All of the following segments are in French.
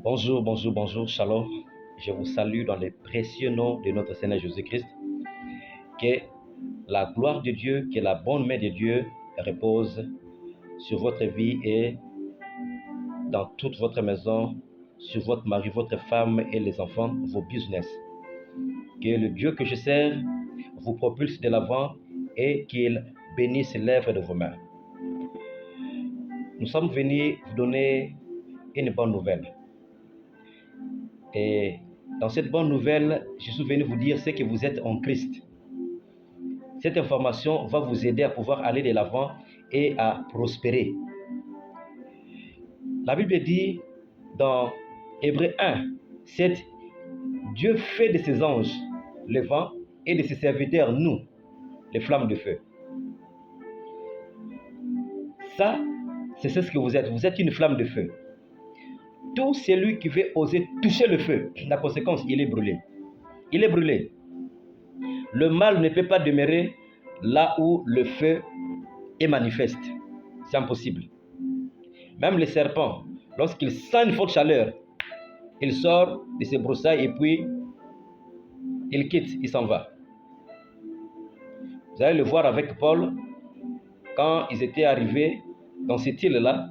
Bonjour, bonjour, bonjour, shalom. Je vous salue dans le précieux nom de notre Seigneur Jésus-Christ. Que la gloire de Dieu, que la bonne main de Dieu repose sur votre vie et dans toute votre maison, sur votre mari, votre femme et les enfants, vos business. Que le Dieu que je sers vous propulse de l'avant et qu'il bénisse l'œuvre de vos mains. Nous sommes venus vous donner une bonne nouvelle. Et dans cette bonne nouvelle, je suis venu vous dire ce que vous êtes en Christ. Cette information va vous aider à pouvoir aller de l'avant et à prospérer. La Bible dit dans Hébreux 1, 7, Dieu fait de ses anges le vent et de ses serviteurs, nous, les flammes de feu. Ça, c'est ce que vous êtes. Vous êtes une flamme de feu. Tout celui qui veut oser toucher le feu, la conséquence, il est brûlé. Il est brûlé. Le mal ne peut pas demeurer là où le feu est manifeste. C'est impossible. Même le serpent, lorsqu'il sent une forte chaleur, il sort de ses broussailles et puis il quitte, il s'en va. Vous allez le voir avec Paul, quand ils étaient arrivés dans cette île-là,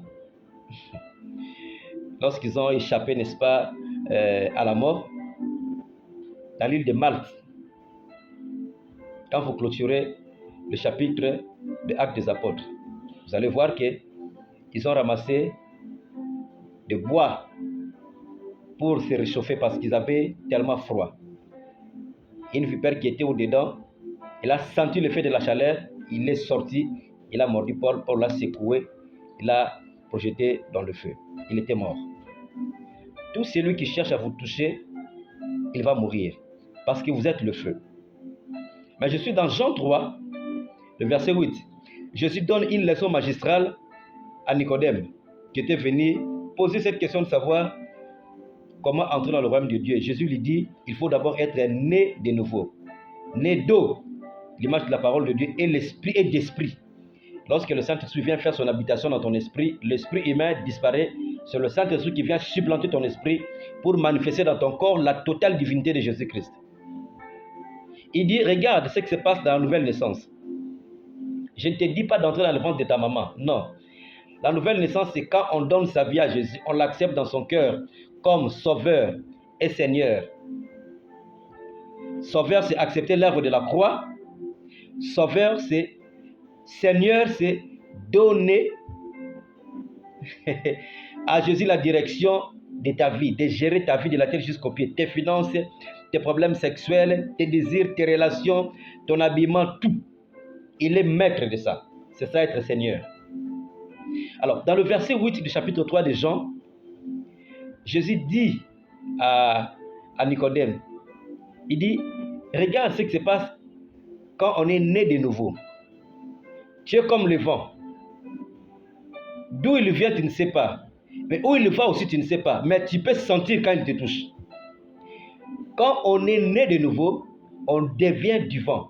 lorsqu'ils ont échappé, n'est-ce pas, à la mort, dans l'île de Malte. Quand vous clôturez le chapitre des Actes des Apôtres, vous allez voir qu'ils ont ramassé des bois pour se réchauffer parce qu'ils avaient tellement froid. Une vipère qui était au-dedans, il a senti le fait de la chaleur, il est sorti, il a mordu Paul, Paul l'a secoué, il l'a projeté dans le feu. Il était mort. Tout celui qui cherche à vous toucher, il va mourir parce que vous êtes le feu. Mais je suis dans Jean 3, le verset 8. Jésus donne une leçon magistrale à Nicodème qui était venu poser cette question de savoir comment entrer dans le royaume de Dieu. Et Jésus lui dit, il faut d'abord être né de nouveau. Né d'eau, l'image de la parole de Dieu, et l'esprit et d'esprit. Lorsque le Saint-Esprit vient faire son habitation dans ton esprit, l'esprit humain disparaît. C'est le Saint-Esprit qui vient supplanter ton esprit pour manifester dans ton corps la totale divinité de Jésus-Christ. Il dit, regarde ce qui se passe dans la nouvelle naissance. Je ne te dis pas d'entrer dans le ventre de ta maman. Non. La nouvelle naissance, c'est quand on donne sa vie à Jésus, on l'accepte dans son cœur comme Sauveur et Seigneur. Sauveur, c'est accepter l'œuvre de la croix. Sauveur, c'est Seigneur, c'est donner à Jésus la direction de ta vie, de gérer ta vie de la tête jusqu'aux pieds, tes finances, tes problèmes sexuels, tes désirs, tes relations, ton habillement, tout. Il est maître de ça. C'est ça être Seigneur. Alors, dans le verset 8 du chapitre 3 de Jean, Jésus dit à Nicodème, il dit, regarde ce qui se passe quand on est né de nouveau. Tu es comme le vent. D'où il vient, tu ne sais pas. Mais où il va aussi, tu ne sais pas. Mais tu peux sentir quand il te touche. Quand on est né de nouveau, on devient du vent.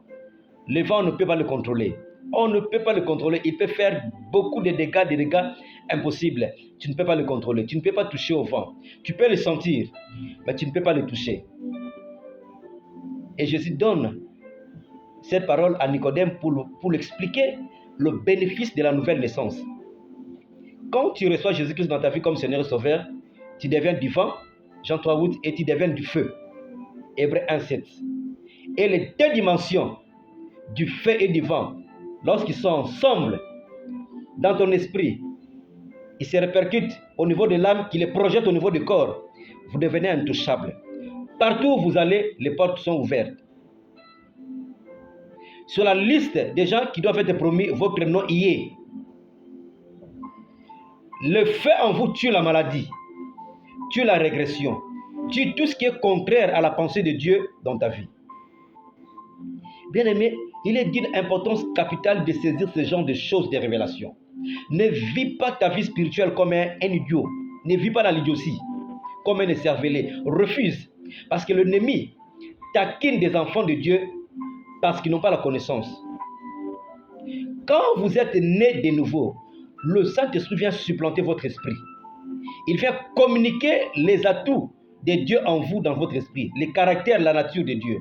Le vent, on ne peut pas le contrôler. On ne peut pas le contrôler. Il peut faire beaucoup de dégâts impossibles. Tu ne peux pas le contrôler. Tu ne peux pas toucher au vent. Tu peux le sentir, mais tu ne peux pas le toucher. Et Jésus donne cette parole à Nicodème pour l'expliquer le bénéfice de la nouvelle naissance. Quand tu reçois Jésus-Christ dans ta vie comme Seigneur et Sauveur, tu deviens du vent, Jean 3:8, et tu deviens du feu, Hébreux 1:7. Et les deux dimensions du feu et du vent, lorsqu'ils sont ensemble dans ton esprit, ils se répercutent au niveau de l'âme, qui les projette au niveau du corps. Vous devenez intouchable. Partout où vous allez, les portes sont ouvertes. Sur la liste des gens qui doivent être promis, votre nom y est. Le feu en vous tue la maladie, tue la régression, tue tout ce qui est contraire à la pensée de Dieu dans ta vie. Bien-aimé, il est d'une importance capitale de saisir ce genre de choses, de révélations. Ne vis pas ta vie spirituelle comme un idiot. Ne vis pas dans l'idiotie, comme un écervelé. Refuse, parce que l'ennemi taquine des enfants de Dieu parce qu'ils n'ont pas la connaissance. Quand vous êtes né de nouveau, le Saint-Esprit vient supplanter votre esprit. Il vient communiquer les atouts de Dieu en vous, dans votre esprit, les caractères, la nature de Dieu.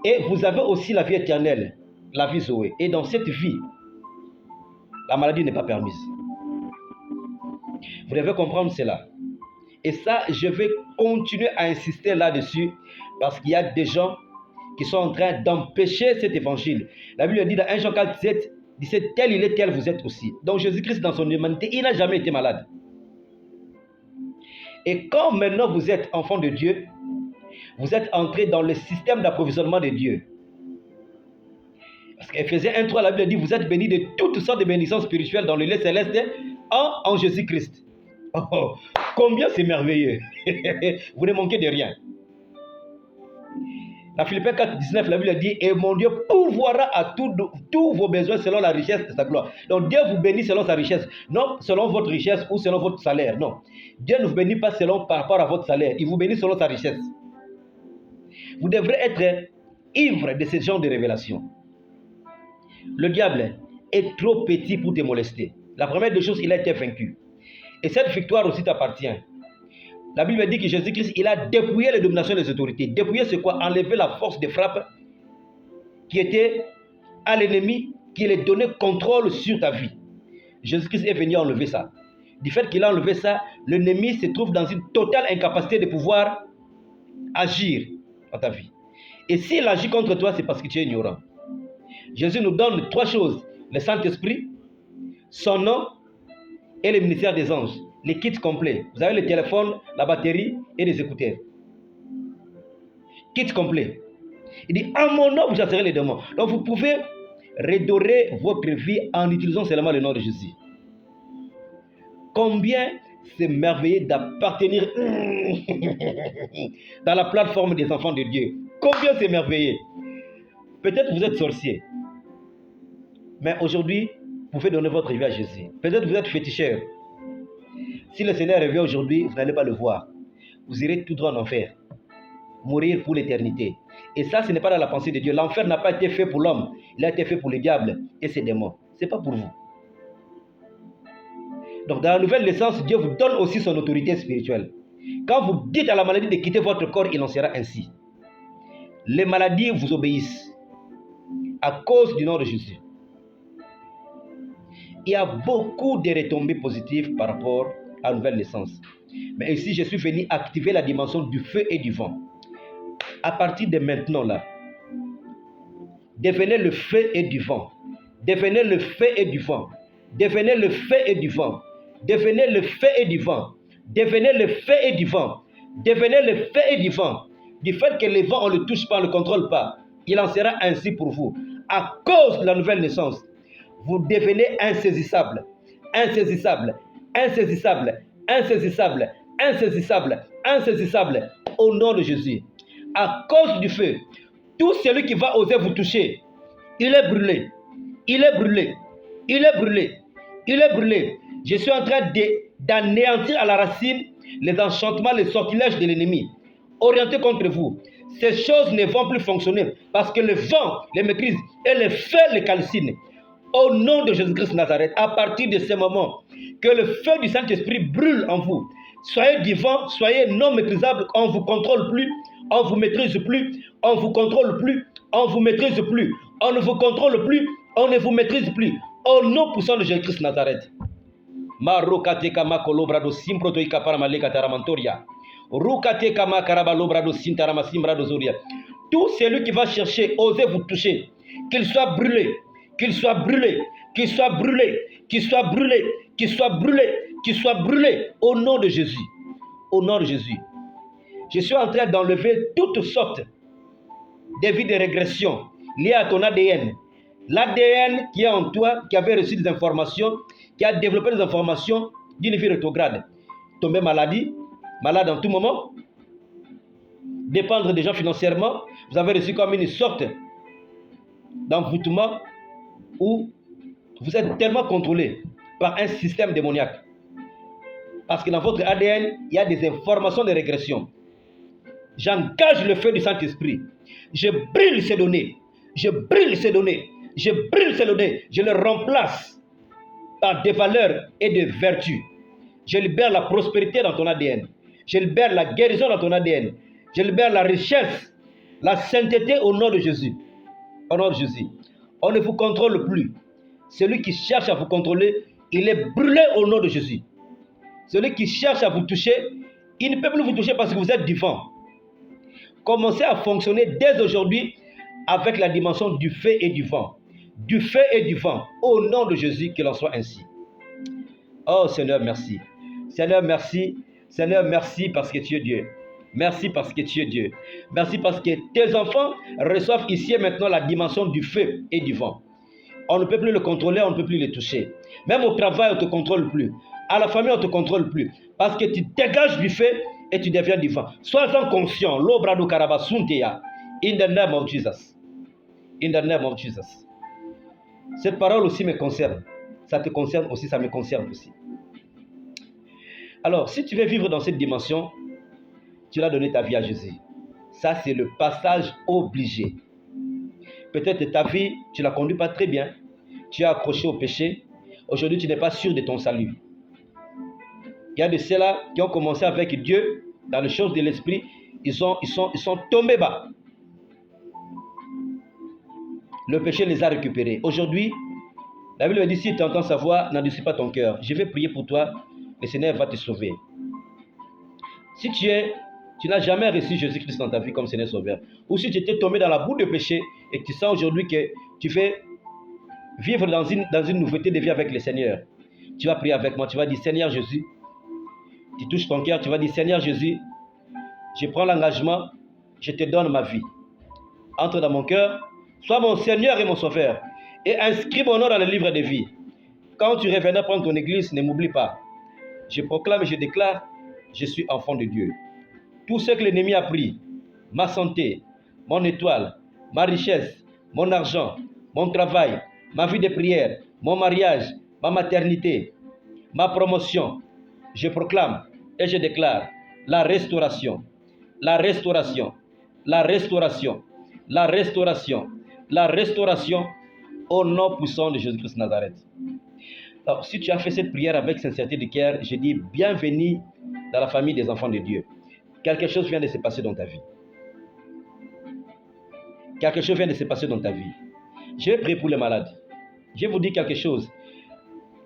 Et vous avez aussi la vie éternelle, la vie Zoé. Et dans cette vie, la maladie n'est pas permise. Vous devez comprendre cela. Et ça, je vais continuer à insister là-dessus parce qu'il y a des gens qui sont en train d'empêcher cet évangile. La Bible dit dans 1 Jean 4, 17, tel il est, tel vous êtes aussi. Donc Jésus-Christ, dans son humanité, il n'a jamais été malade. Et quand maintenant vous êtes enfant de Dieu, vous êtes entré dans le système d'approvisionnement de Dieu. Parce qu'Éphésiens 1, 3, la Bible dit, vous êtes bénis de toutes sortes de bénédictions spirituelles dans le lieu céleste en Jésus-Christ. Oh, combien c'est merveilleux. Vous ne manquez de rien. Dans Philippiens 4, 19, la Bible dit, et mon Dieu pourvoira à tous vos besoins selon la richesse de sa gloire. Donc Dieu vous bénit selon sa richesse, non selon votre richesse ou selon votre salaire, non. Dieu ne vous bénit pas par rapport à votre salaire, il vous bénit selon sa richesse. Vous devrez être ivre de ce genre de révélation. Le diable est trop petit pour te molester. La première des choses, il a été vaincu. Et cette victoire aussi t'appartient. La Bible dit que Jésus-Christ, il a dépouillé les dominations des autorités. Dépouiller, c'est quoi? Enlever la force de frappe qui était à l'ennemi, qui lui donnait contrôle sur ta vie. Jésus-Christ est venu enlever ça. Du fait qu'il a enlevé ça, l'ennemi se trouve dans une totale incapacité de pouvoir agir dans ta vie. Et s'il agit contre toi, c'est parce que tu es ignorant. Jésus nous donne 3 choses. Le Saint-Esprit, son nom et le ministère des anges. Les kits complets. Vous avez le téléphone, la batterie et les écouteurs. Kit complet. Il dit, en mon nom, vous chasserez les démons. Donc vous pouvez redorer votre vie en utilisant seulement le nom de Jésus. Combien c'est merveilleux d'appartenir dans la plateforme des enfants de Dieu. Combien c'est merveilleux. Peut-être vous êtes sorcier. Mais aujourd'hui, vous pouvez donner votre vie à Jésus. Peut-être vous êtes féticheur. Si le Seigneur revient aujourd'hui, vous n'allez pas le voir. Vous irez tout droit en enfer. Mourir pour l'éternité. Et ça, ce n'est pas dans la pensée de Dieu. L'enfer n'a pas été fait pour l'homme. Il a été fait pour le diable et ses démons. Ce n'est pas pour vous. Donc, dans la nouvelle naissance, Dieu vous donne aussi son autorité spirituelle. Quand vous dites à la maladie de quitter votre corps, il en sera ainsi. Les maladies vous obéissent à cause du nom de Jésus. Il y a beaucoup de retombées positives par rapport à la nouvelle naissance. Mais ici, je suis venu activer la dimension du feu et du vent. À partir de maintenant, là, devenez le feu et du vent. Devenez le feu et du vent. Devenez le feu et du vent. Devenez le feu et du vent. Devenez le feu et du vent. Devenez le feu et du vent. Du fait que le vent, on ne le touche pas, on ne le contrôle pas. Il en sera ainsi pour vous. À cause de la nouvelle naissance, vous devenez insaisissable. Insaisissable. Insaisissable. Insaisissable. Insaisissable. Insaisissable. Au nom de Jésus. À cause du feu, tout celui qui va oser vous toucher, il est brûlé. Il est brûlé. Il est brûlé. Il est brûlé. Je suis en train d'anéantir à la racine les enchantements, les sortilèges de l'ennemi, orientés contre vous. Ces choses ne vont plus fonctionner parce que le vent les maîtrise et le feu les calcine. Au nom de Jésus-Christ Nazareth, à partir de ce moment, que le feu du Saint-Esprit brûle en vous. Soyez divins, soyez non maîtrisables, on ne vous contrôle plus, on ne vous maîtrise plus, on ne vous contrôle plus, on ne vous maîtrise plus, on ne vous contrôle plus, on ne vous maîtrise plus. Au nom puissant de Jésus-Christ Nazareth. Tout celui qui va chercher, oser vous toucher, qu'il soit brûlé, qu'il soit brûlé, qu'il soit brûlé, qu'il soit brûlé, qu'il soit brûlé, qu'il soit brûlé, au nom de Jésus. Au nom de Jésus. Je suis en train d'enlever toutes sortes de vies de régression liées à ton ADN. L'ADN qui est en toi, qui avait reçu des informations, qui a développé des informations d'une vie rétrograde. Tomber malade en tout moment, dépendre des gens financièrement, vous avez reçu comme une sorte d'envoûtement où vous êtes tellement contrôlé par un système démoniaque. Parce que dans votre ADN, il y a des informations de régression. J'engage le feu du Saint-Esprit. Je brûle ces données. Je brûle ces données. Je brûle ces données. Je les remplace par des valeurs et des vertus. Je libère la prospérité dans ton ADN. Je libère la guérison dans ton ADN. Je libère la richesse, la sainteté au nom de Jésus. Au nom de Jésus. On ne vous contrôle plus. Celui qui cherche à vous contrôler, il est brûlé au nom de Jésus. Celui qui cherche à vous toucher, il ne peut plus vous toucher parce que vous êtes du vent. Commencez à fonctionner dès aujourd'hui avec la dimension du feu et du vent. Du feu et du vent. Au nom de Jésus, qu'il en soit ainsi. Oh Seigneur, merci. Seigneur, merci. Seigneur, merci parce que tu es Dieu. Merci parce que tu es Dieu. Merci parce que tes enfants reçoivent ici et maintenant la dimension du feu et du vent. On ne peut plus le contrôler, on ne peut plus le toucher. Même au travail, on ne te contrôle plus. À la famille, on ne te contrôle plus. Parce que tu dégages du feu et tu deviens du vent. Sois-en conscient. L'obrado karabasunteya. In the name of Jesus. In the name of Jesus. Cette parole aussi me concerne. Ça te concerne aussi, ça me concerne aussi. Alors, si tu veux vivre dans cette dimension, tu vas donner ta vie à Jésus. Ça, c'est le passage obligé. Peut-être ta vie, tu ne la conduis pas très bien. Tu es accroché au péché. Aujourd'hui, tu n'es pas sûr de ton salut. Il y a de ceux-là qui ont commencé avec Dieu dans les choses de l'esprit. Ils sont tombés bas. Le péché les a récupérés. Aujourd'hui, la Bible dit, si tu entends sa voix, n'endurcis pas ton cœur. Je vais prier pour toi. Le Seigneur va te sauver. Si tu n'as jamais reçu Jésus-Christ dans ta vie comme Seigneur Sauveur, ou si tu étais tombé dans la boue de péché et que tu sens aujourd'hui que tu veux vivre dans une nouveauté de vie avec le Seigneur, tu vas prier avec moi. Tu vas dire, Seigneur Jésus, tu touches ton cœur, tu vas dire, Seigneur Jésus, je prends l'engagement, je te donne ma vie. Entre dans mon cœur, sois mon Seigneur et mon Sauveur, et inscris mon nom dans le livre de vie. Quand tu reviendras prendre ton église, ne m'oublie pas. Je proclame et je déclare, je suis enfant de Dieu. Tout ce que l'ennemi a pris, ma santé, mon étoile, ma richesse, mon argent, mon travail, ma vie de prière, mon mariage, ma maternité, ma promotion, je proclame et je déclare la restauration, la restauration, la restauration, la restauration, la restauration au nom puissant de Jésus-Christ de Nazareth. Alors, si tu as fait cette prière avec sincérité de cœur, je dis bienvenue dans la famille des enfants de Dieu. Quelque chose vient de se passer dans ta vie. Quelque chose vient de se passer dans ta vie. Je vais prier pour les malades. Je vais vous dire quelque chose.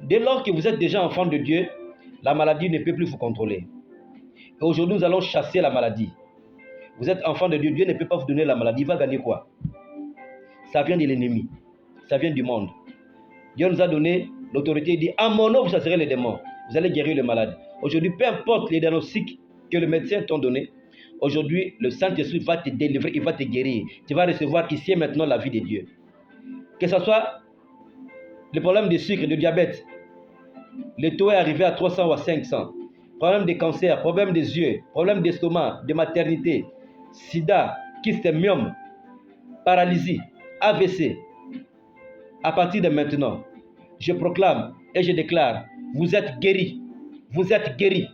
Dès lors que vous êtes déjà enfant de Dieu, la maladie ne peut plus vous contrôler. Et aujourd'hui, nous allons chasser la maladie. Vous êtes enfant de Dieu, Dieu ne peut pas vous donner la maladie. Il va gagner quoi? Ça vient de l'ennemi. Ça vient du monde. Dieu nous a donné l'autorité. Il dit, à mon nom, vous chasserez les démons. Vous allez guérir les malades. Aujourd'hui, peu importe les diagnostics que le médecin t'a donné, aujourd'hui, le Saint-Esprit va te délivrer, il va te guérir. Tu vas recevoir ici et maintenant la vie de Dieu. Que ce soit le problème de sucre, de diabète, le taux est arrivé à 300 ou à 500. Problème de cancer, problème des yeux, problème d'estomac, de maternité, sida, kyste, myome, paralysie, AVC. À partir de maintenant, je proclame et je déclare, vous êtes guéris, vous êtes guéris,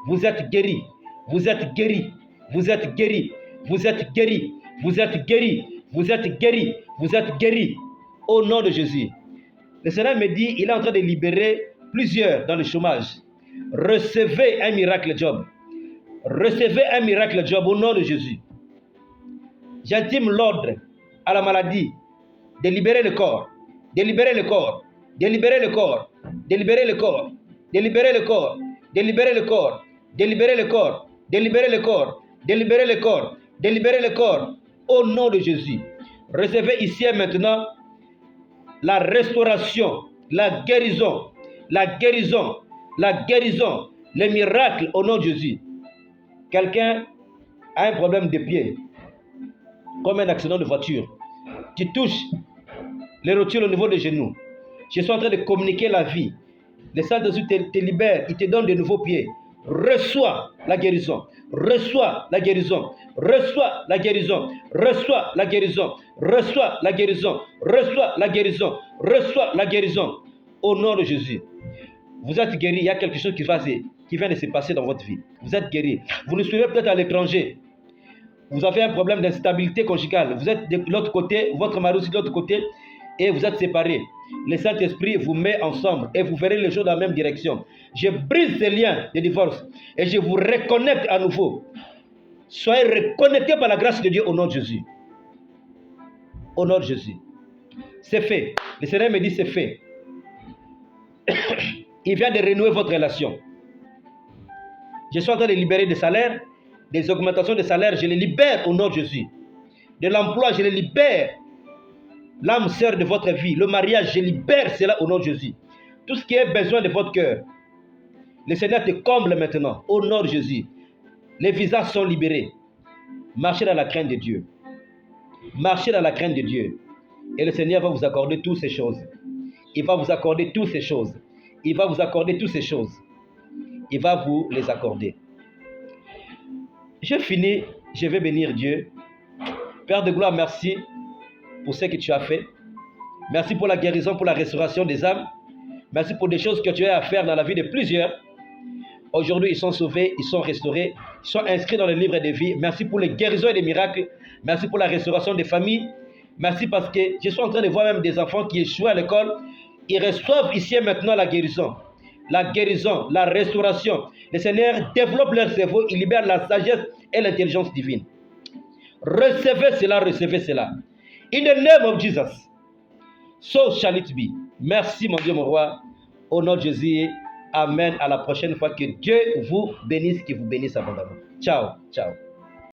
vous êtes guéris, vous êtes guéris, vous êtes guéris, vous êtes guéris, vous êtes guéris, vous êtes guéris, vous êtes guéris, au nom de Jésus. Le Seigneur me dit, il est en train de libérer plusieurs dans le chômage. Recevez un miracle job. Recevez un miracle job au nom de Jésus. J'intime l'ordre à la maladie de libérer le corps, de libérer le corps, de libérer le corps, de libérer le corps, de libérer le corps, de libérer le corps, de libérer le corps, de libérer le corps, de libérer le corps, de libérer le corps, au nom de Jésus. Recevez ici et maintenant la restauration, la guérison, la guérison, la guérison, les miracles au nom de Jésus. Quelqu'un a un problème de pied, comme un accident de voiture. Tu touches les rotules au niveau des genoux. Je suis en train de communiquer la vie. Le Saint-Esprit te libère, il te donne de nouveaux pieds. Reçois la guérison. Reçois la guérison. Reçois la guérison. Reçois la guérison. Reçois la guérison. Reçois la guérison. Reçois la guérison. Au nom de Jésus. Vous êtes guéri. Il y a quelque chose qui vient de se passer dans votre vie. Vous êtes guéri. Vous nous suivez peut-être à l'étranger. Vous avez un problème d'instabilité conjugale. Vous êtes de l'autre côté, votre mari aussi de l'autre côté. et vous êtes séparés. Le Saint-Esprit vous met ensemble et vous verrez les choses dans la même direction. Je brise ces liens de divorce et je vous reconnecte à nouveau. Soyez reconnectés par la grâce de Dieu au nom de Jésus. Au nom de Jésus. C'est fait. Le Seigneur me dit c'est fait. Il vient de renouer votre relation. Je suis en train de libérer des salaires, des augmentations de salaires, je les libère au nom de Jésus. De l'emploi, je les libère. L'âme sœur de votre vie, le mariage, je libère cela au nom de Jésus. Tout ce qui est besoin de votre cœur, le Seigneur te comble maintenant au nom de Jésus. Les visages sont libérés. Marchez dans la crainte de Dieu. Marchez dans la crainte de Dieu. Et le Seigneur va vous accorder toutes ces choses. Il va vous accorder toutes ces choses. Il va vous accorder toutes ces choses. Il va vous les accorder. J'ai fini. Je vais bénir Dieu. Père de gloire, merci pour ce que tu as fait. Merci pour la guérison, pour la restauration des âmes. Merci pour des choses que tu as à faire dans la vie de plusieurs. Aujourd'hui, ils sont sauvés, ils sont restaurés, ils sont inscrits dans le livre de vie. Merci pour les guérisons et les miracles. Merci pour la restauration des familles. Merci parce que je suis en train de voir même des enfants qui échouent à l'école. Ils reçoivent ici et maintenant la guérison. La guérison, la restauration. Le Seigneur développe leur cerveau, il libère la sagesse et l'intelligence divine. Recevez cela, recevez cela. In the name of Jesus. So shall it be. Merci mon Dieu, mon roi. Au nom de Jésus. Amen. À la prochaine fois. Que Dieu vous bénisse, qu'il vous bénisse abondamment. Ciao, ciao.